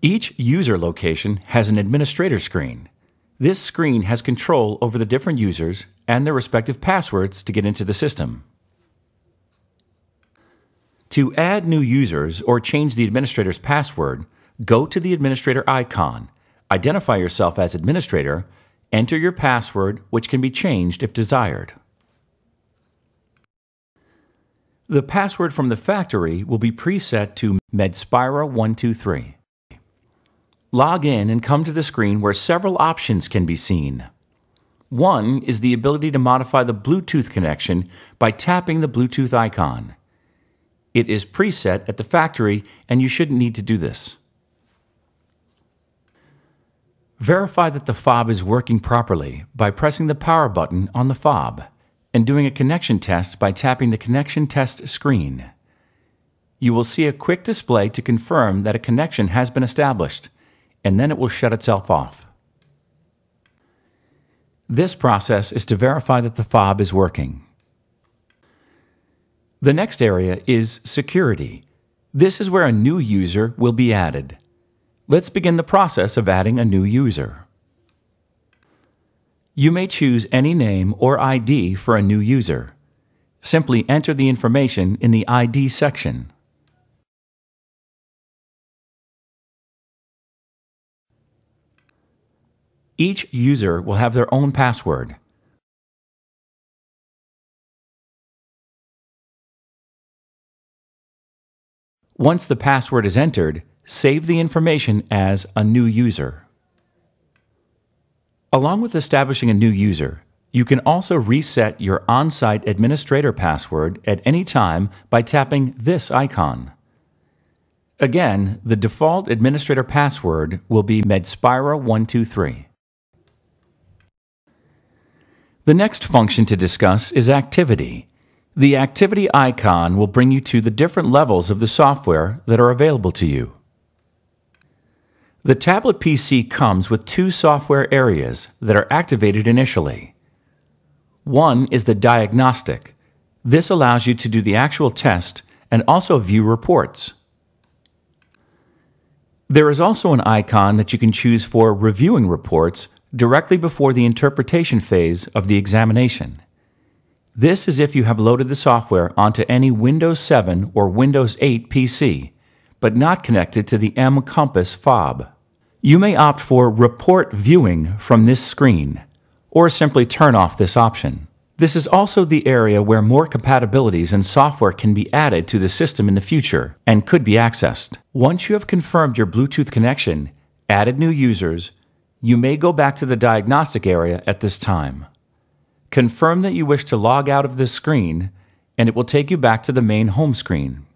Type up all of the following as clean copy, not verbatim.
Each user location has an administrator screen. This screen has control over the different users and their respective passwords to get into the system. To add new users or change the administrator's password, go to the administrator icon, identify yourself as administrator, enter your password, which can be changed if desired. The password from the factory will be preset to medspira123. Log in and come to the screen where several options can be seen. One is the ability to modify the Bluetooth connection by tapping the Bluetooth icon. It is preset at the factory and you shouldn't need to do this. Verify that the fob is working properly by pressing the power button on the fob and doing a connection test by tapping the connection test screen. You will see a quick display to confirm that a connection has been established, and then it will shut itself off. This process is to verify that the fob is working. The next area is security. This is where a new user will be added. Let's begin the process of adding a new user. You may choose any name or ID for a new user. Simply enter the information in the ID section. Each user will have their own password. Once the password is entered, save the information as a new user. Along with establishing a new user, you can also reset your on-site administrator password at any time by tapping this icon. Again, the default administrator password will be medspira123. The next function to discuss is activity. The activity icon will bring you to the different levels of the software that are available to you. The tablet PC comes with two software areas that are activated initially. One is the diagnostic. This allows you to do the actual test and also view reports. There is also an icon that you can choose for reviewing reports directly before the interpretation phase of the examination. This is if you have loaded the software onto any Windows 7 or Windows 8 PC, but not connected to the mcompass fob. You may opt for Report Viewing from this screen, or simply turn off this option. This is also the area where more compatibilities and software can be added to the system in the future and could be accessed. Once you have confirmed your Bluetooth connection, added new users, you may go back to the diagnostic area at this time. Confirm that you wish to log out of this screen, and it will take you back to the main home screen.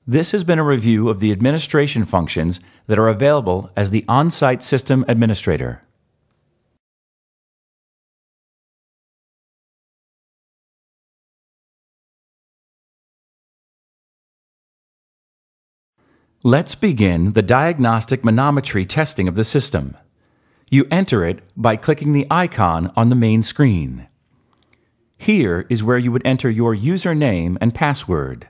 This has been a review of the administration functions that are available as the on-site system administrator. Let's begin the diagnostic manometry testing of the system. You enter it by clicking the icon on the main screen. Here is where you would enter your username and password.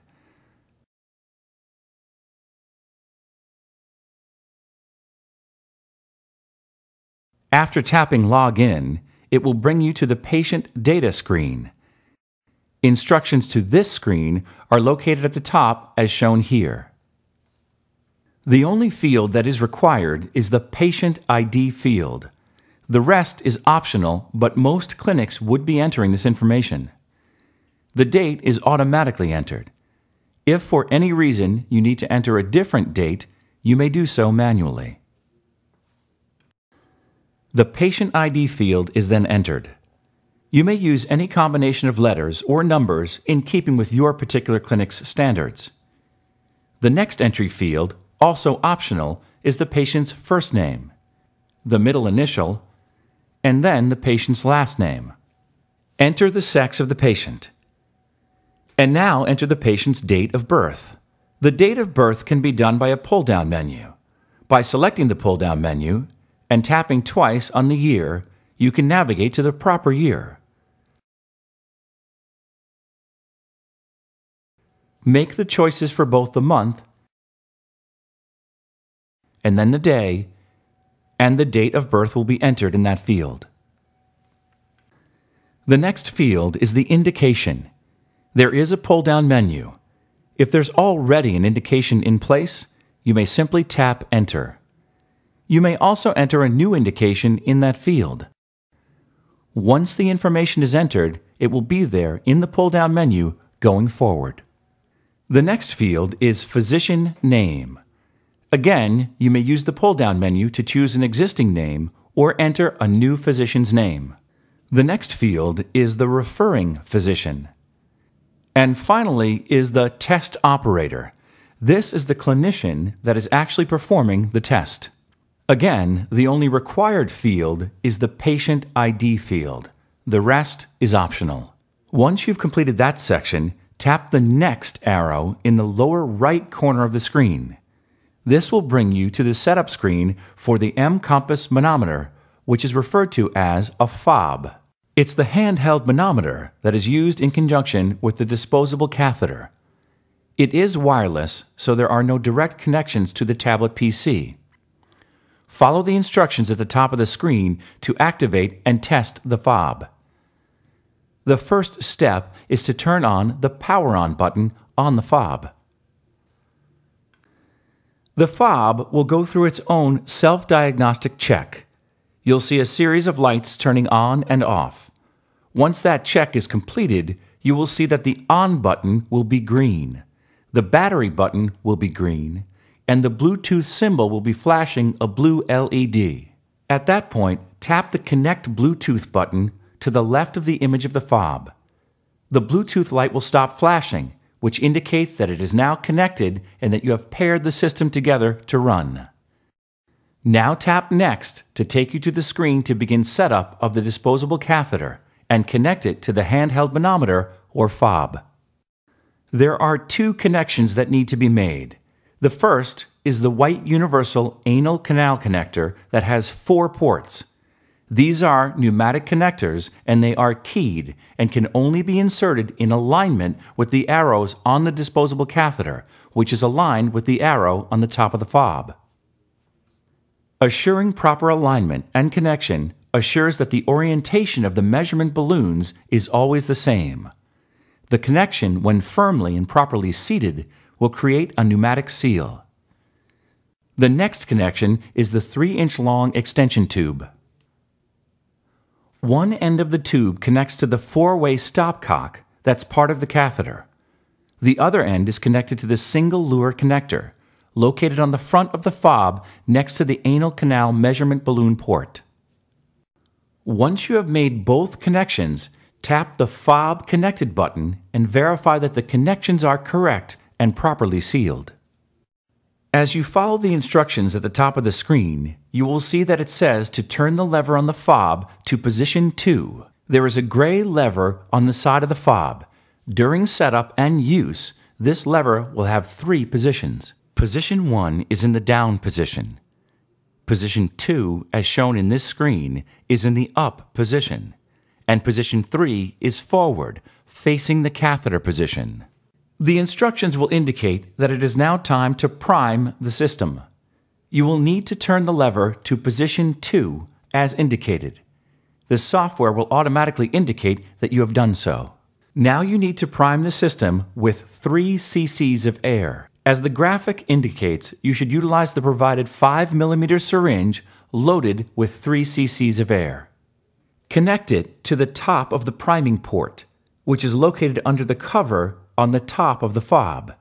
After tapping Login, it will bring you to the Patient Data screen. Instructions to this screen are located at the top as shown here. The only field that is required is the Patient ID field. The rest is optional, but most clinics would be entering this information. The date is automatically entered. If for any reason you need to enter a different date, you may do so manually. The Patient ID field is then entered. You may use any combination of letters or numbers in keeping with your particular clinic's standards. The next entry field, also optional, is the patient's first name, the middle initial, and then the patient's last name. Enter the sex of the patient. And now enter the patient's date of birth. The date of birth can be done by a pull-down menu. By selecting the pull-down menu and tapping twice on the year, you can navigate to the proper year. Make the choices for both the month and then the day, and the date of birth will be entered in that field. The next field is the indication. There is a pull-down menu. If there's already an indication in place, you may simply tap Enter. You may also enter a new indication in that field. Once the information is entered, it will be there in the pull-down menu going forward. The next field is Physician Name. Again, you may use the pull-down menu to choose an existing name or enter a new physician's name. The next field is the Referring Physician. And finally is the Test Operator. This is the clinician that is actually performing the test. Again, the only required field is the Patient ID field. The rest is optional. Once you've completed that section, tap the Next arrow in the lower right corner of the screen. This will bring you to the setup screen for the mcompass manometer, which is referred to as a fob. It's the handheld manometer that is used in conjunction with the disposable catheter. It is wireless, so there are no direct connections to the tablet PC. Follow the instructions at the top of the screen to activate and test the fob. The first step is to turn on the Power On button on the fob. The fob will go through its own self-diagnostic check. You'll see a series of lights turning on and off. Once that check is completed, you will see that the On button will be green, the Battery button will be green, and the Bluetooth symbol will be flashing a blue LED. At that point, tap the Connect Bluetooth button to the left of the image of the fob. The Bluetooth light will stop flashing, which indicates that it is now connected and that you have paired the system together to run. Now tap Next to take you to the screen to begin setup of the disposable catheter and connect it to the handheld manometer or fob. There are two connections that need to be made. The first is the white universal anal canal connector that has 4 ports. These are pneumatic connectors and they are keyed and can only be inserted in alignment with the arrows on the disposable catheter, which is aligned with the arrow on the top of the fob. Assuring proper alignment and connection assures that the orientation of the measurement balloons is always the same. The connection, when firmly and properly seated, will create a pneumatic seal. The next connection is the 3-inch long extension tube. One end of the tube connects to the 4-way stopcock that's part of the catheter. The other end is connected to the single lure connector, located on the front of the fob next to the anal canal measurement balloon port. Once you have made both connections, tap the Fob Connected button and verify that the connections are correct and properly sealed. As you follow the instructions at the top of the screen, you will see that it says to turn the lever on the fob to position 2. There is a gray lever on the side of the fob. During setup and use, this lever will have 3 positions. Position 1 is in the down position. Position 2, as shown in this screen, is in the up position. And position 3 is forward, facing the catheter position. The instructions will indicate that it is now time to prime the system. You will need to turn the lever to position 2 as indicated. The software will automatically indicate that you have done so. Now you need to prime the system with 3 cc's of air. As the graphic indicates, you should utilize the provided 5mm syringe loaded with 3 cc's of air. Connect it to the top of the priming port, which is located under the cover on the top of the fob.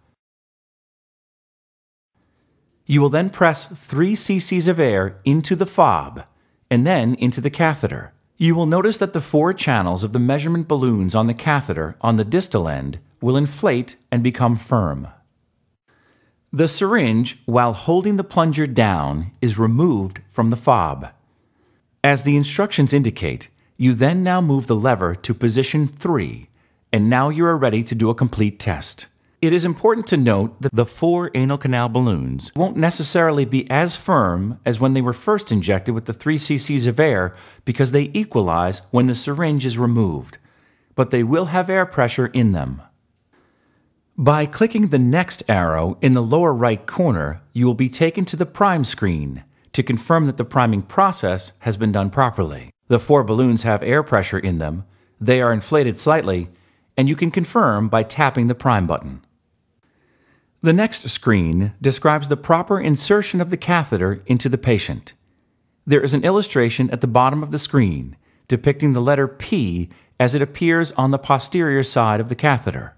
You will then press 3 cc's of air into the fob and then into the catheter. You will notice that the 4 channels of the measurement balloons on the catheter on the distal end will inflate and become firm. The syringe, while holding the plunger down, is removed from the fob. As the instructions indicate, you then now move the lever to position 3, and now you are ready to do a complete test. It is important to note that the 4 anal canal balloons won't necessarily be as firm as when they were first injected with the 3 cc's of air because they equalize when the syringe is removed, but they will have air pressure in them. By clicking the next arrow in the lower right corner, you will be taken to the prime screen to confirm that the priming process has been done properly. The 4 balloons have air pressure in them, they are inflated slightly, and you can confirm by tapping the prime button. The next screen describes the proper insertion of the catheter into the patient. There is an illustration at the bottom of the screen depicting the letter P as it appears on the posterior side of the catheter.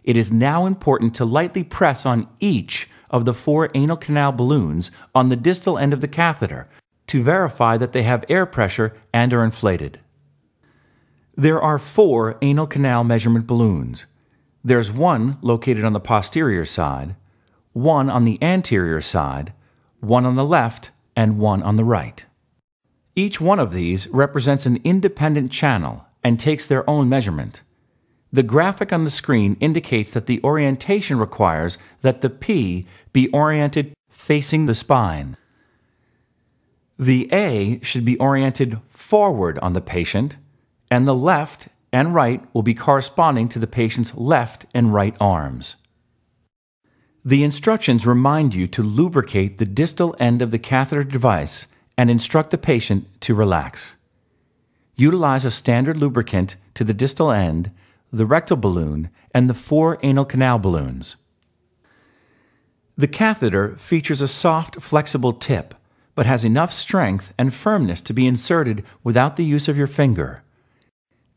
It is now important to lightly press on each of the 4 anal canal balloons on the distal end of the catheter to verify that they have air pressure and are inflated. There are 4 anal canal measurement balloons. There's one located on the posterior side, one on the anterior side, one on the left, and one on the right. Each one of these represents an independent channel and takes their own measurement. The graphic on the screen indicates that the orientation requires that the P be oriented facing the spine. The A should be oriented forward on the patient, and the left and right will be corresponding to the patient's left and right arms. The instructions remind you to lubricate the distal end of the catheter device and instruct the patient to relax. Utilize a standard lubricant to the distal end, the rectal balloon, and the 4 anal canal balloons. The catheter features a soft, flexible tip, but has enough strength and firmness to be inserted without the use of your finger.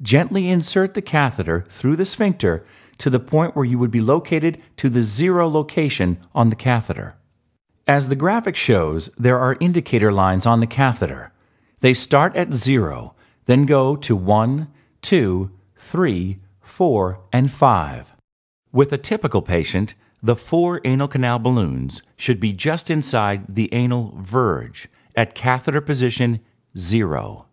Gently insert the catheter through the sphincter to the point where you would be located to the 0 location on the catheter. As the graphic shows, there are indicator lines on the catheter. They start at 0, then go to 1, 2, 3, 4, and 5. With a typical patient, the 4 anal canal balloons should be just inside the anal verge at catheter position 0.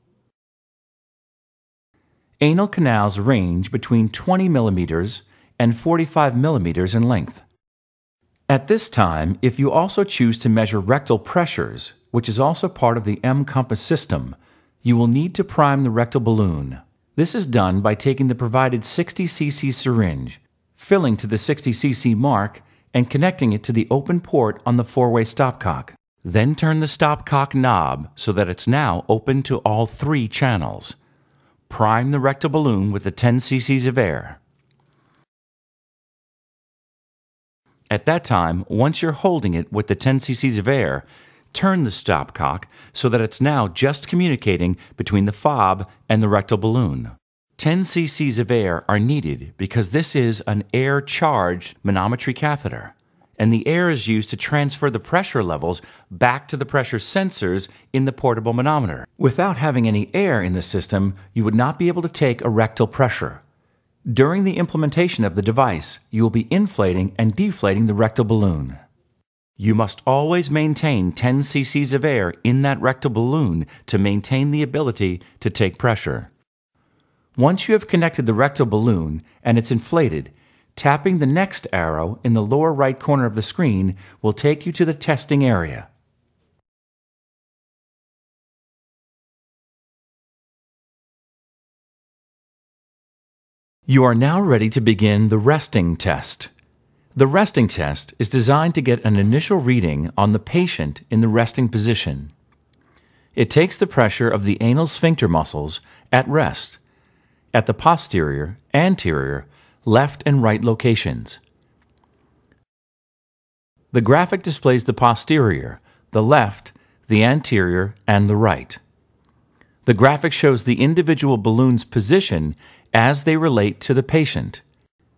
Anal canals range between 20 millimeters and 45 millimeters in length. At this time, if you also choose to measure rectal pressures, which is also part of the mcompass system, you will need to prime the rectal balloon. This is done by taking the provided 60 cc syringe, filling to the 60 cc mark, and connecting it to the open port on the 4-way stopcock. Then turn the stopcock knob so that it's now open to all 3 channels. Prime the rectal balloon with the 10 cc's of air. At that time, once you're holding it with the 10 cc's of air, turn the stopcock so that it's now just communicating between the fob and the rectal balloon. 10 cc's of air are needed because this is an air-charged manometry catheter, and the air is used to transfer the pressure levels back to the pressure sensors in the portable manometer. Without having any air in the system, you would not be able to take a rectal pressure. During the implementation of the device, you will be inflating and deflating the rectal balloon. You must always maintain 10 cc's of air in that rectal balloon to maintain the ability to take pressure. Once you have connected the rectal balloon and it's inflated, tapping the next arrow in the lower right corner of the screen will take you to the testing area. You are now ready to begin the resting test. The resting test is designed to get an initial reading on the patient in the resting position. It takes the pressure of the anal sphincter muscles at rest, at the posterior, anterior, left and right locations. The graphic displays the posterior, the left, the anterior, and the right. The graphic shows the individual balloon's position as they relate to the patient.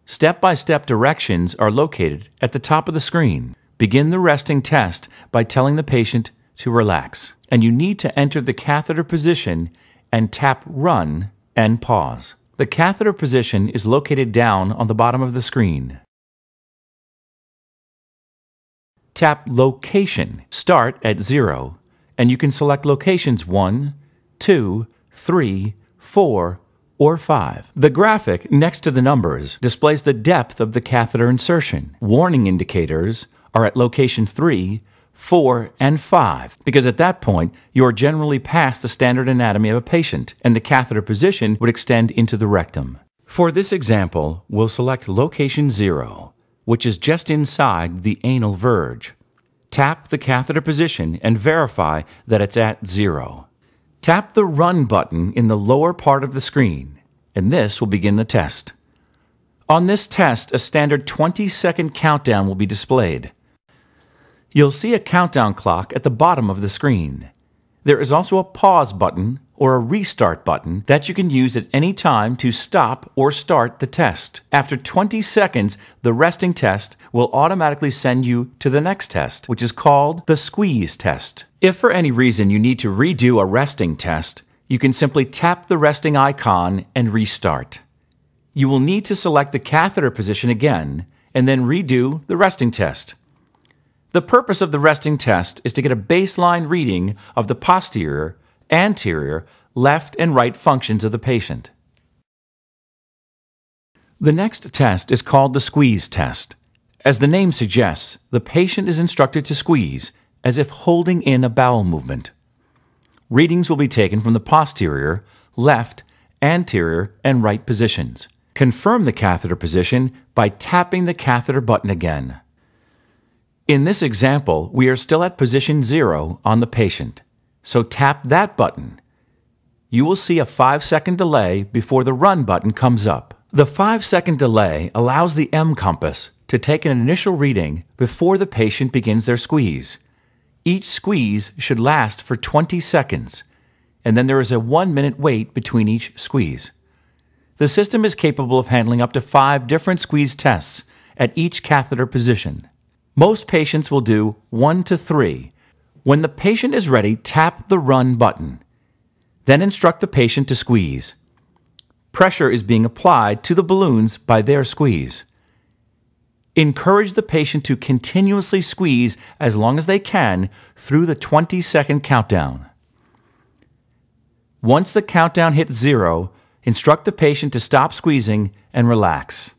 Step-by-step directions are located at the top of the screen. Begin the resting test by telling the patient to relax, and you need to enter the catheter position and tap Run and pause. The catheter position is located down on the bottom of the screen. Tap Location, start at 0, and you can select locations 1, 2, 3, 4, or 5. The graphic next to the numbers displays the depth of the catheter insertion. Warning indicators are at location 3, 4, and 5, because at that point you are generally past the standard anatomy of a patient, and the catheter position would extend into the rectum. For this example, we'll select location 0, which is just inside the anal verge. Tap the catheter position and verify that it's at 0. Tap the Run button in the lower part of the screen, and this will begin the test. On this test, a standard 20-second countdown will be displayed. You'll see a countdown clock at the bottom of the screen. There is also a pause button or a restart button that you can use at any time to stop or start the test. After 20 seconds, the resting test will automatically send you to the next test, which is called the squeeze test. If for any reason you need to redo a resting test, you can simply tap the resting icon and restart. You will need to select the catheter position again and then redo the resting test. The purpose of the resting test is to get a baseline reading of the posterior, anterior, left, and right functions of the patient. The next test is called the squeeze test. As the name suggests, the patient is instructed to squeeze, as if holding in a bowel movement. Readings will be taken from the posterior, left, anterior, and right positions. Confirm the catheter position by tapping the catheter button again. In this example, we are still at position 0 on the patient, so tap that button. You will see a 5-second delay before the Run button comes up. The 5-second delay allows the mcompass to take an initial reading before the patient begins their squeeze. Each squeeze should last for 20 seconds, and then there is a 1-minute wait between each squeeze. The system is capable of handling up to 5 different squeeze tests at each catheter position. Most patients will do 1 to 3. When the patient is ready, tap the Run button. Then instruct the patient to squeeze. Pressure is being applied to the balloons by their squeeze. Encourage the patient to continuously squeeze as long as they can through the 20-second countdown. Once the countdown hits 0, instruct the patient to stop squeezing and relax.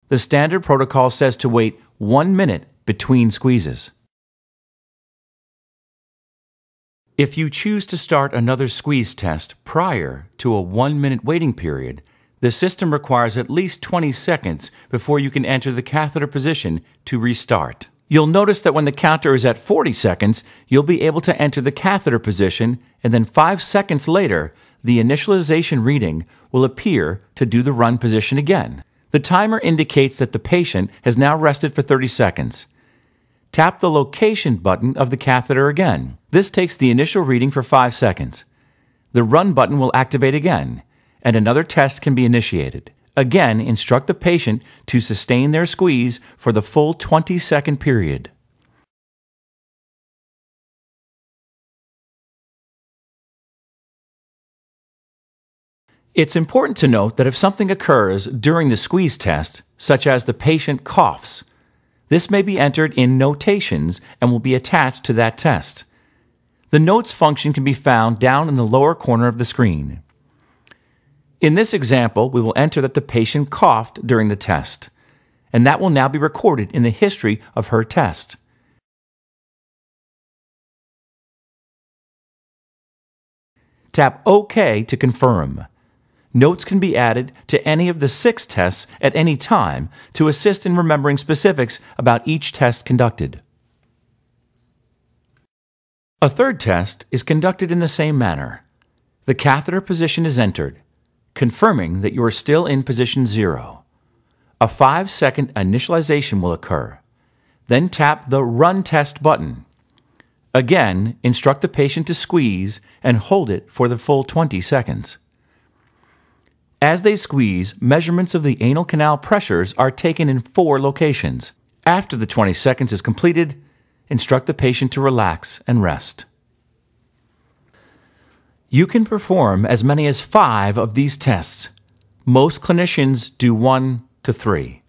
The standard protocol says to wait 1 minute between squeezes. If you choose to start another squeeze test prior to a 1-minute waiting period, the system requires at least 20 seconds before you can enter the catheter position to restart. You'll notice that when the counter is at 40 seconds, you'll be able to enter the catheter position, and then 5 seconds later, the initialization reading will appear to do the Run position again. The timer indicates that the patient has now rested for 30 seconds. Tap the location button of the catheter again. This takes the initial reading for 5 seconds. The Run button will activate again, and another test can be initiated. Again, instruct the patient to sustain their squeeze for the full 20-second period. It's important to note that if something occurs during the squeeze test, such as the patient coughs, this may be entered in notations and will be attached to that test. The notes function can be found down in the lower corner of the screen. In this example, we will enter that the patient coughed during the test, and that will now be recorded in the history of her test. Tap OK to confirm. Notes can be added to any of the 6 tests at any time to assist in remembering specifics about each test conducted. A third test is conducted in the same manner. The catheter position is entered, confirming that you are still in position 0. A 5-second initialization will occur. Then tap the Run Test button. Again, instruct the patient to squeeze and hold it for the full 20 seconds. As they squeeze, measurements of the anal canal pressures are taken in 4 locations. After the 20 seconds is completed, instruct the patient to relax and rest. You can perform as many as 5 of these tests. Most clinicians do 1 to 3.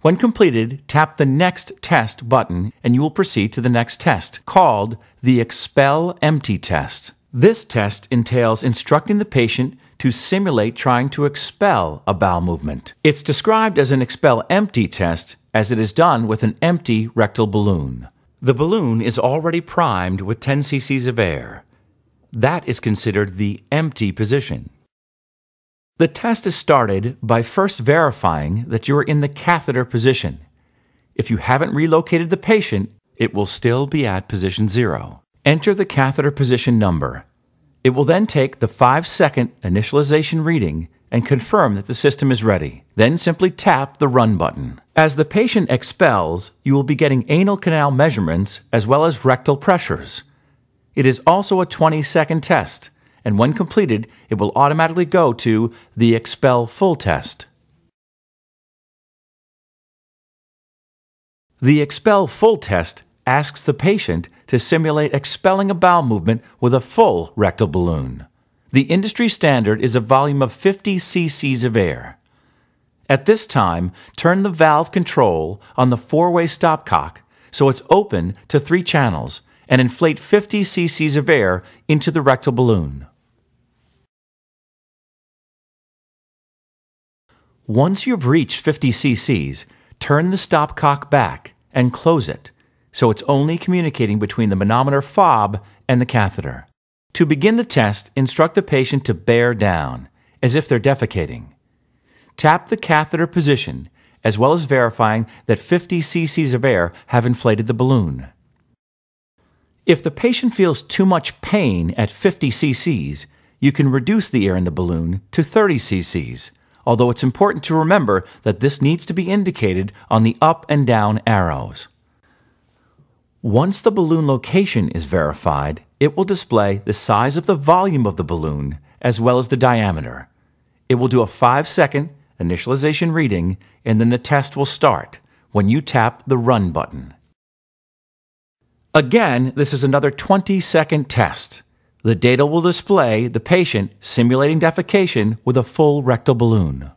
When completed, tap the Next Test button and you will proceed to the next test, called the Expel Empty test. This test entails instructing the patient to simulate trying to expel a bowel movement. It's described as an Expel Empty test as it is done with an empty rectal balloon. The balloon is already primed with 10 cc's of air. That is considered the empty position. The test is started by first verifying that you are in the catheter position. If you haven't relocated the patient, it will still be at position 0. Enter the catheter position number. It will then take the 5-second initialization reading and confirm that the system is ready. Then simply tap the Run button. As the patient expels, you will be getting anal canal measurements as well as rectal pressures. It is also a 20-second test, and when completed, it will automatically go to the Expel Full test. The Expel Full test asks the patient to simulate expelling a bowel movement with a full rectal balloon. The industry standard is a volume of 50 cc's of air. At this time, turn the valve control on the 4-way stopcock so it's open to 3 channels and inflate 50 cc's of air into the rectal balloon. Once you've reached 50 cc's, turn the stopcock back and close it so it's only communicating between the manometer fob and the catheter. To begin the test, instruct the patient to bear down, as if they're defecating. Tap the catheter position, as well as verifying that 50 cc's of air have inflated the balloon. If the patient feels too much pain at 50 cc's, you can reduce the air in the balloon to 30 cc's, although it's important to remember that this needs to be indicated on the up and down arrows. Once the balloon location is verified, it will display the size of the volume of the balloon as well as the diameter. It will do a 5-second initialization reading, and then the test will start when you tap the Run button. Again, this is another 20-second test. The data will display the patient simulating defecation with a full rectal balloon.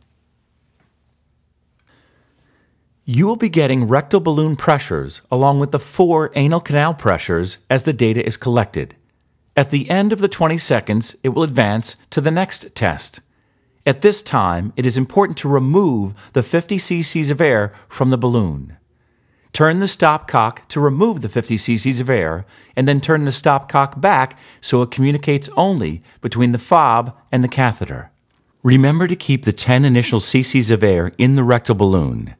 You will be getting rectal balloon pressures along with the 4 anal canal pressures as the data is collected. At the end of the 20 seconds, it will advance to the next test. At this time, it is important to remove the 50 cc's of air from the balloon. Turn the stopcock to remove the 50 cc's of air, and then turn the stopcock back so it communicates only between the fob and the catheter. Remember to keep the 10 initial cc's of air in the rectal balloon.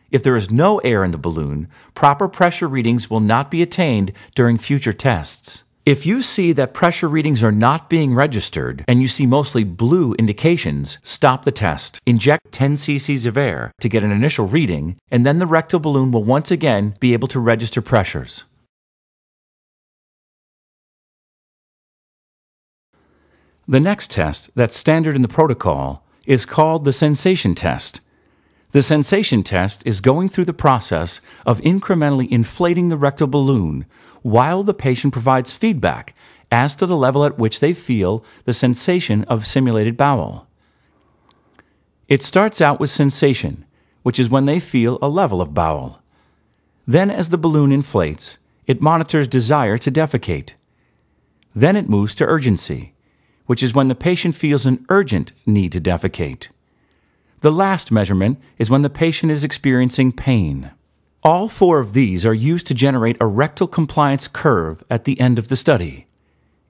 If there is no air in the balloon, proper pressure readings will not be attained during future tests. If you see that pressure readings are not being registered and you see mostly blue indications, stop the test. Inject 10 cc's of air to get an initial reading, and then the rectal balloon will once again be able to register pressures. The next test that's standard in the protocol is called the sensation test. The sensation test is going through the process of incrementally inflating the rectal balloon while the patient provides feedback as to the level at which they feel the sensation of simulated bowel. It starts out with sensation, which is when they feel a level of bowel. Then as the balloon inflates, it monitors desire to defecate. Then it moves to urgency, which is when the patient feels an urgent need to defecate. The last measurement is when the patient is experiencing pain. All 4 of these are used to generate a rectal compliance curve at the end of the study.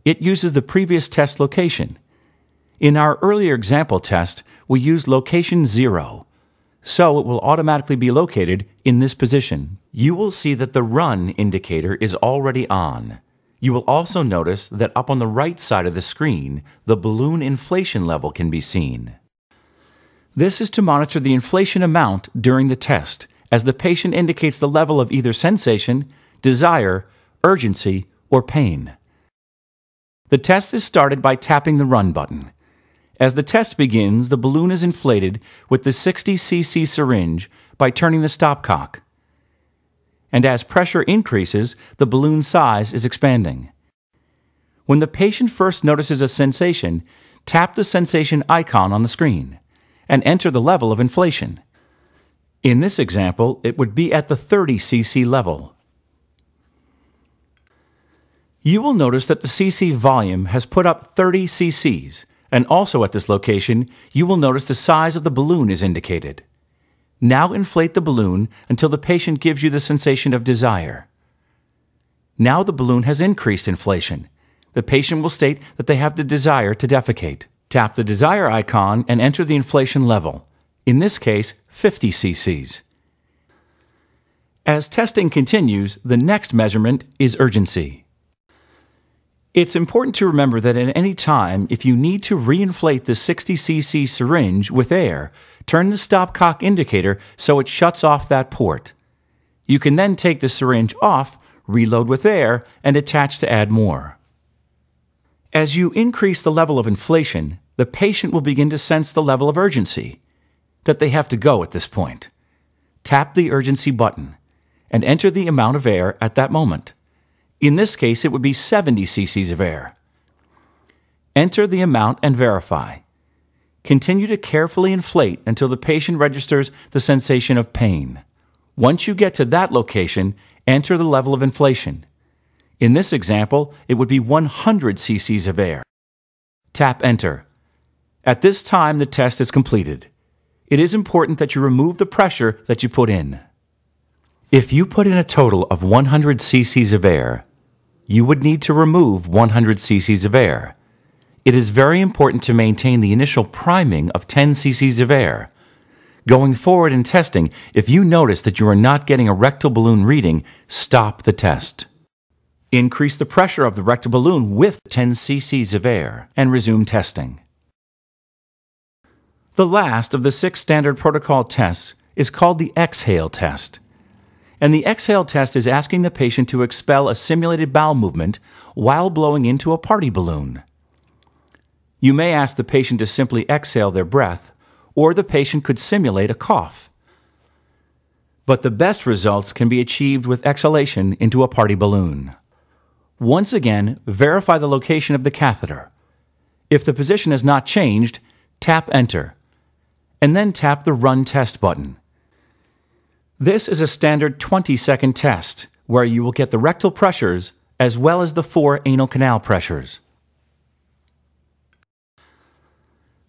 It uses the previous test location. In our earlier example test, we used location 0, so it will automatically be located in this position. You will see that the Run indicator is already on. You will also notice that up on the right side of the screen, the balloon inflation level can be seen. This is to monitor the inflation amount during the test, as the patient indicates the level of either sensation, desire, urgency, or pain. The test is started by tapping the Run button. As the test begins, the balloon is inflated with the 60 cc syringe by turning the stopcock. And as pressure increases, the balloon size is expanding. When the patient first notices a sensation, tap the sensation icon on the screen and enter the level of inflation. In this example, it would be at the 30 cc level. You will notice that the cc volume has put up 30 cc's, and also at this location, you will notice the size of the balloon is indicated. Now inflate the balloon until the patient gives you the sensation of desire. Now the balloon has increased inflation. The patient will state that they have the desire to defecate. Tap the desire icon and enter the inflation level, in this case 50 cc's. As testing continues, the next measurement is urgency. It's important to remember that at any time, if you need to reinflate the 60 cc syringe with air, turn the stopcock indicator so it shuts off that port. You can then take the syringe off, reload with air, and attach to add more. As you increase the level of inflation, the patient will begin to sense the level of urgency, that they have to go at this point. Tap the urgency button and enter the amount of air at that moment. In this case, it would be 70 cc's of air. Enter the amount and verify. Continue to carefully inflate until the patient registers the sensation of pain. Once you get to that location, enter the level of inflation. In this example, it would be 100 cc's of air. Tap Enter. At this time, the test is completed. It is important that you remove the pressure that you put in. If you put in a total of 100 cc's of air, you would need to remove 100 cc's of air. It is very important to maintain the initial priming of 10 cc's of air. Going forward in testing, if you notice that you are not getting a rectal balloon reading, stop the test. Increase the pressure of the rectal balloon with 10 cc's of air and resume testing. The last of the 6 standard protocol tests is called the exhale test. And the exhale test is asking the patient to expel a simulated bowel movement while blowing into a party balloon. You may ask the patient to simply exhale their breath, or the patient could simulate a cough. But the best results can be achieved with exhalation into a party balloon. Once again, verify the location of the catheter. If the position has not changed, tap Enter, and then tap the Run Test button. This is a standard 20-second test where you will get the rectal pressures as well as the 4 anal canal pressures.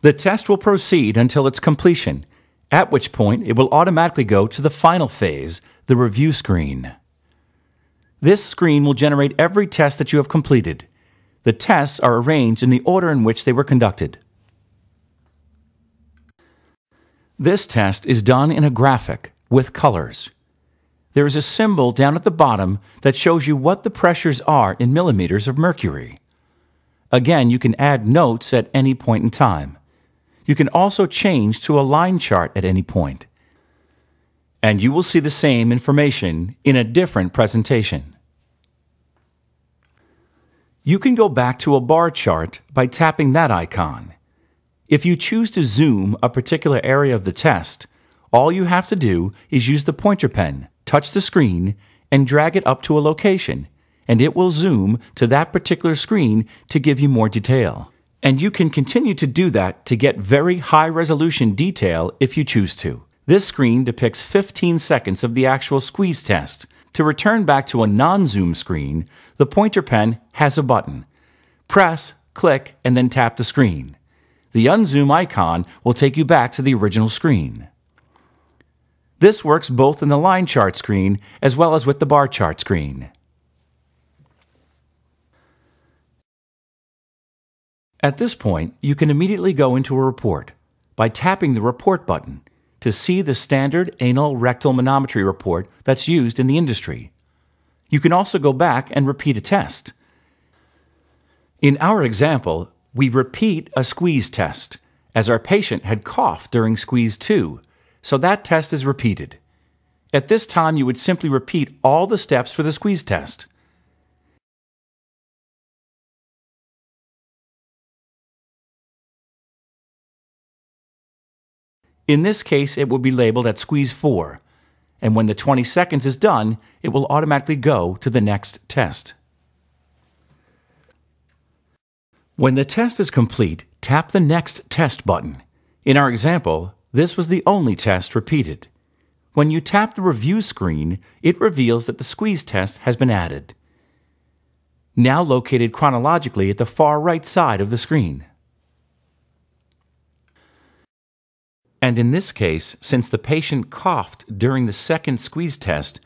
The test will proceed until its completion, at which point it will automatically go to the final phase, the review screen. This screen will generate every test that you have completed. The tests are arranged in the order in which they were conducted. This test is done in a graphic with colors. There is a symbol down at the bottom that shows you what the pressures are in millimeters of mercury. Again, you can add notes at any point in time. You can also change to a line chart at any point. And you will see the same information in a different presentation. You can go back to a bar chart by tapping that icon. If you choose to zoom a particular area of the test, all you have to do is use the pointer pen, touch the screen, and drag it up to a location, and it will zoom to that particular screen to give you more detail. And you can continue to do that to get very high-resolution detail if you choose to. This screen depicts 15 seconds of the actual squeeze test. To return back to a non-zoom screen, the pointer pen has a button. Press, click, and then tap the screen. The unzoom icon will take you back to the original screen. This works both in the line chart screen as well as with the bar chart screen. At this point, you can immediately go into a report by tapping the Report button to see the standard anal rectal manometry report that's used in the industry. You can also go back and repeat a test. In our example, we repeat a squeeze test, as our patient had coughed during squeeze 2, so that test is repeated. At this time, you would simply repeat all the steps for the squeeze test. In this case, it will be labeled at squeeze 4, and when the 20 seconds is done, it will automatically go to the next test. When the test is complete, tap the Next Test button. In our example, this was the only test repeated. When you tap the review screen, it reveals that the squeeze test has been added, now located chronologically at the far right side of the screen. And in this case, since the patient coughed during the second squeeze test,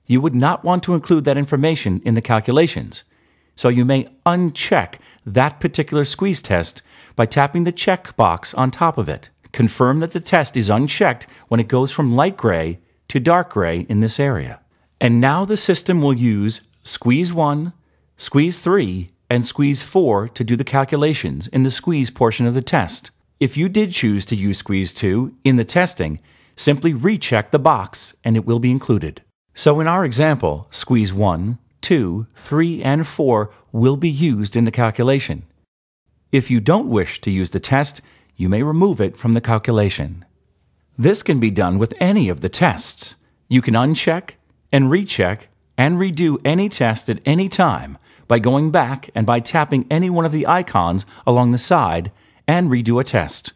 you would not want to include that information in the calculations. So you may uncheck that particular squeeze test by tapping the check box on top of it. Confirm that the test is unchecked when it goes from light gray to dark gray in this area. And now the system will use squeeze 1, squeeze 3, and squeeze 4 to do the calculations in the squeeze portion of the test. If you did choose to use squeeze 2 in the testing, simply recheck the box and it will be included. So in our example, squeeze 1, 2, 3, and 4 will be used in the calculation. If you don't wish to use the test, you may remove it from the calculation. This can be done with any of the tests. You can uncheck and recheck and redo any test at any time by going back and by tapping any one of the icons along the side and redo a test.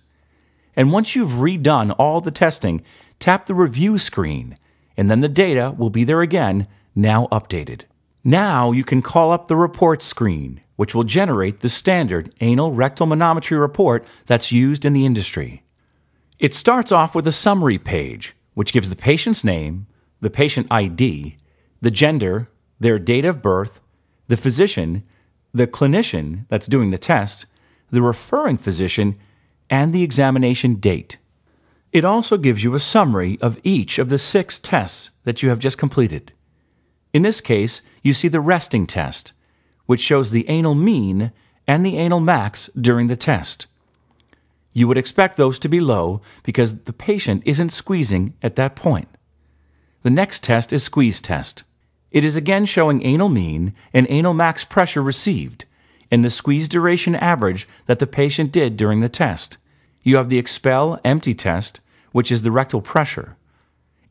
And once you've redone all the testing, tap the review screen, and then the data will be there again, now updated. Now you can call up the report screen, which will generate the standard anal rectal manometry report that's used in the industry. It starts off with a summary page, which gives the patient's name, the patient ID, the gender, their date of birth, the physician, the clinician that's doing the test, the referring physician, and the examination date. It also gives you a summary of each of the 6 tests that you have just completed. In this case, you see the resting test, which shows the anal mean and the anal max during the test. You would expect those to be low because the patient isn't squeezing at that point. The next test is squeeze test. It is again showing anal mean and anal max pressure received, and the squeeze duration average that the patient did during the test. You have the expel empty test, which is the rectal pressure,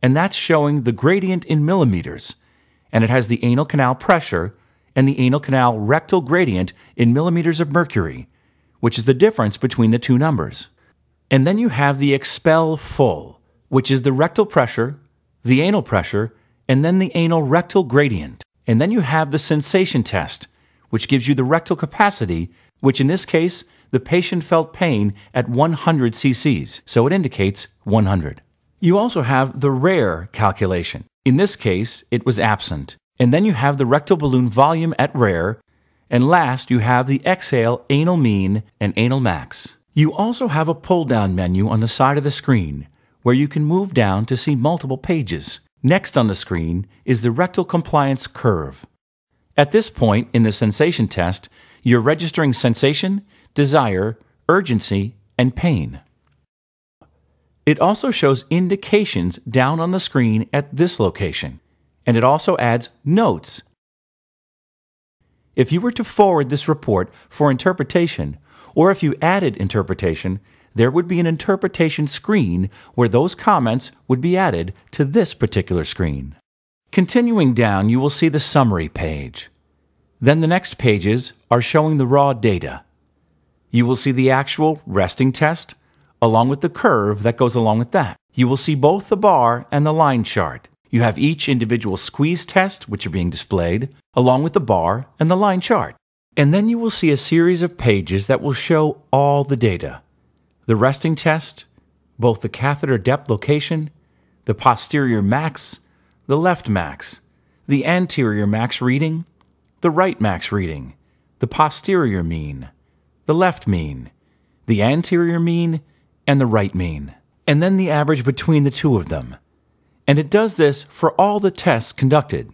and that's showing the gradient in millimeters, and it has the anal canal pressure and the anal canal rectal gradient in millimeters of mercury, which is the difference between the two numbers. And then you have the expel full, which is the rectal pressure, the anal pressure, and then the anal rectal gradient. And then you have the sensation test, which gives you the rectal capacity, which in this case, the patient felt pain at 100 cc's, so it indicates 100. You also have the rare calculation. In this case, it was absent. And then you have the rectal balloon volume at rare, and last you have the exhale anal mean and anal max. You also have a pull-down menu on the side of the screen, where you can move down to see multiple pages. Next on the screen is the rectal compliance curve. At this point in the sensation test, you're registering sensation, desire, urgency, and pain. It also shows indications down on the screen at this location, and it also adds notes. If you were to forward this report for interpretation, or if you added interpretation, there would be an interpretation screen where those comments would be added to this particular screen. Continuing down, you will see the summary page. Then the next pages are showing the raw data. You will see the actual resting test, along with the curve that goes along with that. You will see both the bar and the line chart. You have each individual squeeze test, which are being displayed, along with the bar and the line chart. And then you will see a series of pages that will show all the data. The resting test, both the catheter depth location, the posterior max, the left max, the anterior max reading, the right max reading, the posterior mean, the left mean, the anterior mean, and the right mean, and then the average between the two of them. And it does this for all the tests conducted.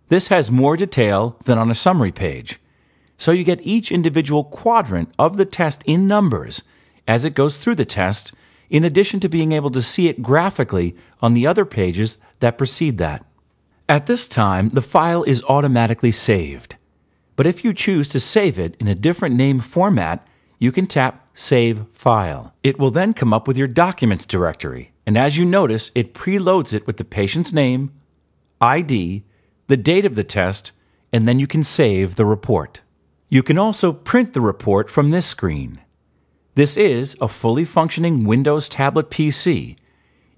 This has more detail than on a summary page, so you get each individual quadrant of the test in numbers as it goes through the test, in addition to being able to see it graphically on the other pages that precede that. At this time, the file is automatically saved. But if you choose to save it in a different name format, you can tap Save File. It will then come up with your Documents directory, and as you notice, it preloads it with the patient's name, ID, the date of the test, and then you can save the report. You can also print the report from this screen. This is a fully functioning Windows tablet PC.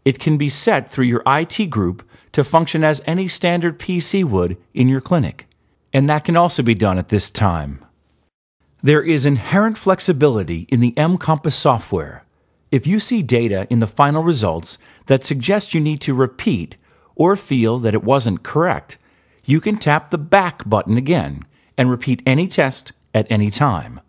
It can be set through your IT group to function as any standard PC would in your clinic, and that can also be done at this time. There is inherent flexibility in the mcompass software. If you see data in the final results that suggest you need to repeat or feel that it wasn't correct, you can tap the back button again and repeat any test at any time.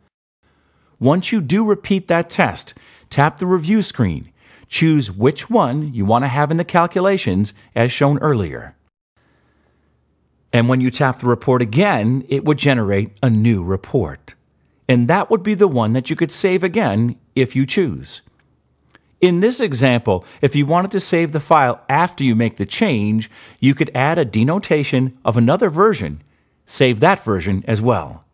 Once you do repeat that test, tap the review screen. Choose which one you want to have in the calculations as shown earlier. And when you tap the report again, it would generate a new report. And that would be the one that you could save again if you choose. In this example, if you wanted to save the file after you make the change, you could add a denotation of another version. Save that version as well.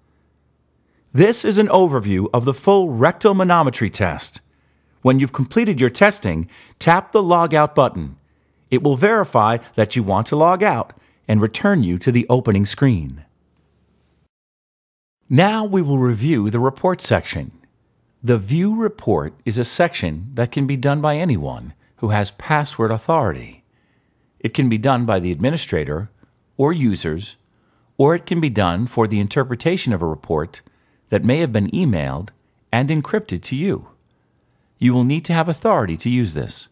This is an overview of the full rectal manometry test. When you've completed your testing, tap the Log Out button. It will verify that you want to log out and return you to the opening screen. Now we will review the report section. The View Report is a section that can be done by anyone who has password authority. It can be done by the administrator or users, or it can be done for the interpretation of a report that may have been emailed and encrypted to you. You will need to have authority to use this.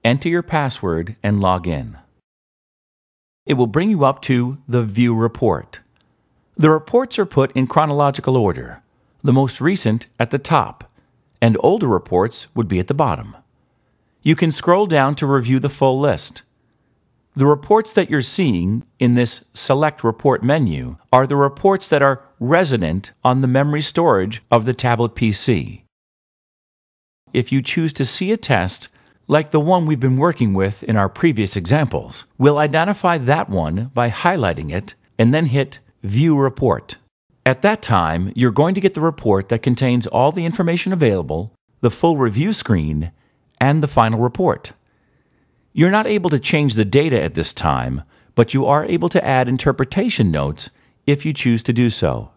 Enter your password and log in. It will bring you up to the View Report. The reports are put in chronological order, the most recent at the top, and older reports would be at the bottom. You can scroll down to review the full list. The reports that you're seeing in this Select Report menu are the reports that are resident on the memory storage of the tablet PC. If you choose to see a test, like the one we've been working with in our previous examples, we'll identify that one by highlighting it and then hit View Report. At that time, you're going to get the report that contains all the information available, the full review screen, and the final report. You're not able to change the data at this time, but you are able to add interpretation notes if you choose to do so.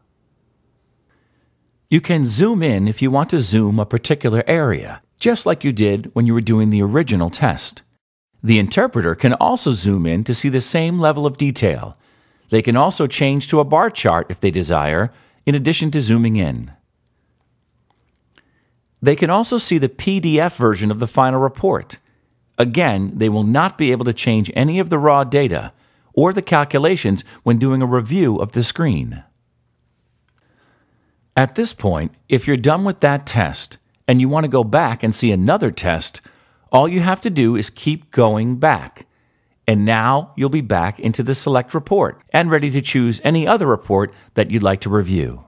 You can zoom in if you want to zoom a particular area, just like you did when you were doing the original test. The interpreter can also zoom in to see the same level of detail. They can also change to a bar chart if they desire, in addition to zooming in. They can also see the PDF version of the final report. Again, they will not be able to change any of the raw data or the calculations when doing a review of the screen. At this point, if you're done with that test and you want to go back and see another test, all you have to do is keep going back. And now you'll be back into the Select Report and ready to choose any other report that you'd like to review.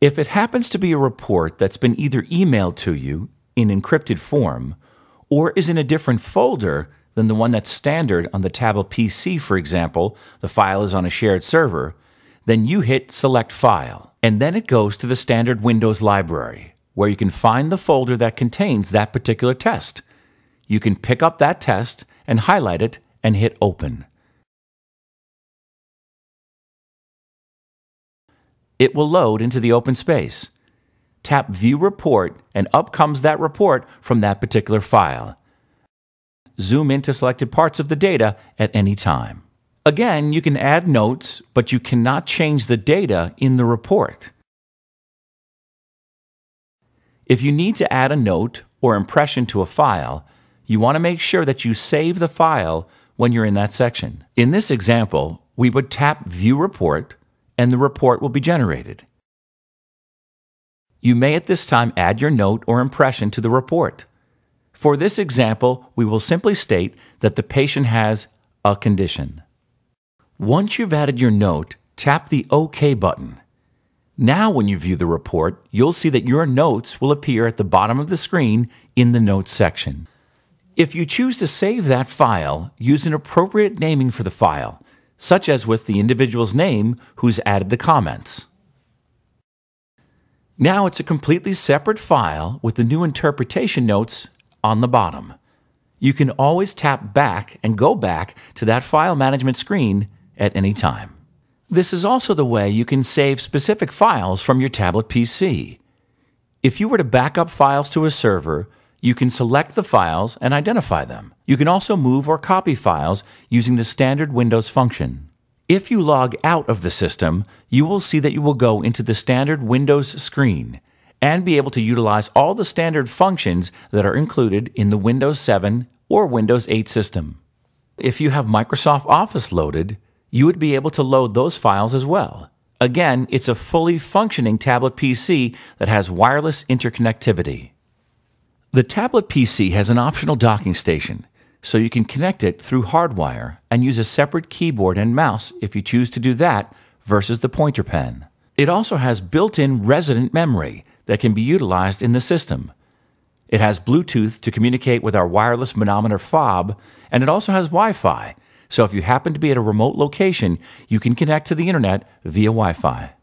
If it happens to be a report that's been either emailed to you in encrypted form or is in a different folder than the one that's standard on the tablet PC, for example, the file is on a shared server, then you hit Select File, and then it goes to the standard Windows library, where you can find the folder that contains that particular test. You can pick up that test and highlight it and hit Open. It will load into the open space. Tap View Report and up comes that report from that particular file. Zoom into selected parts of the data at any time. Again, you can add notes, but you cannot change the data in the report. If you need to add a note or impression to a file, you want to make sure that you save the file when you're in that section. In this example, we would tap View Report, and the report will be generated. You may at this time add your note or impression to the report. For this example, we will simply state that the patient has a condition. Once you've added your note, tap the OK button. Now when you view the report, you'll see that your notes will appear at the bottom of the screen in the Notes section. If you choose to save that file, use an appropriate naming for the file, such as with the individual's name who's added the comments. Now it's a completely separate file with the new interpretation notes on the bottom. You can always tap back and go back to that file management screen at any time. This is also the way you can save specific files from your tablet PC. If you were to back up files to a server, you can select the files and identify them. You can also move or copy files using the standard Windows function. If you log out of the system, you will see that you will go into the standard Windows screen and be able to utilize all the standard functions that are included in the Windows 7 or Windows 8 system. If you have Microsoft Office loaded, you would be able to load those files as well. Again, it's a fully functioning tablet PC that has wireless interconnectivity. The tablet PC has an optional docking station, so you can connect it through hardwire and use a separate keyboard and mouse if you choose to do that versus the pointer pen. It also has built-in resident memory that can be utilized in the system. It has Bluetooth to communicate with our wireless manometer fob, and it also has Wi-Fi, so if you happen to be at a remote location, you can connect to the internet via Wi-Fi.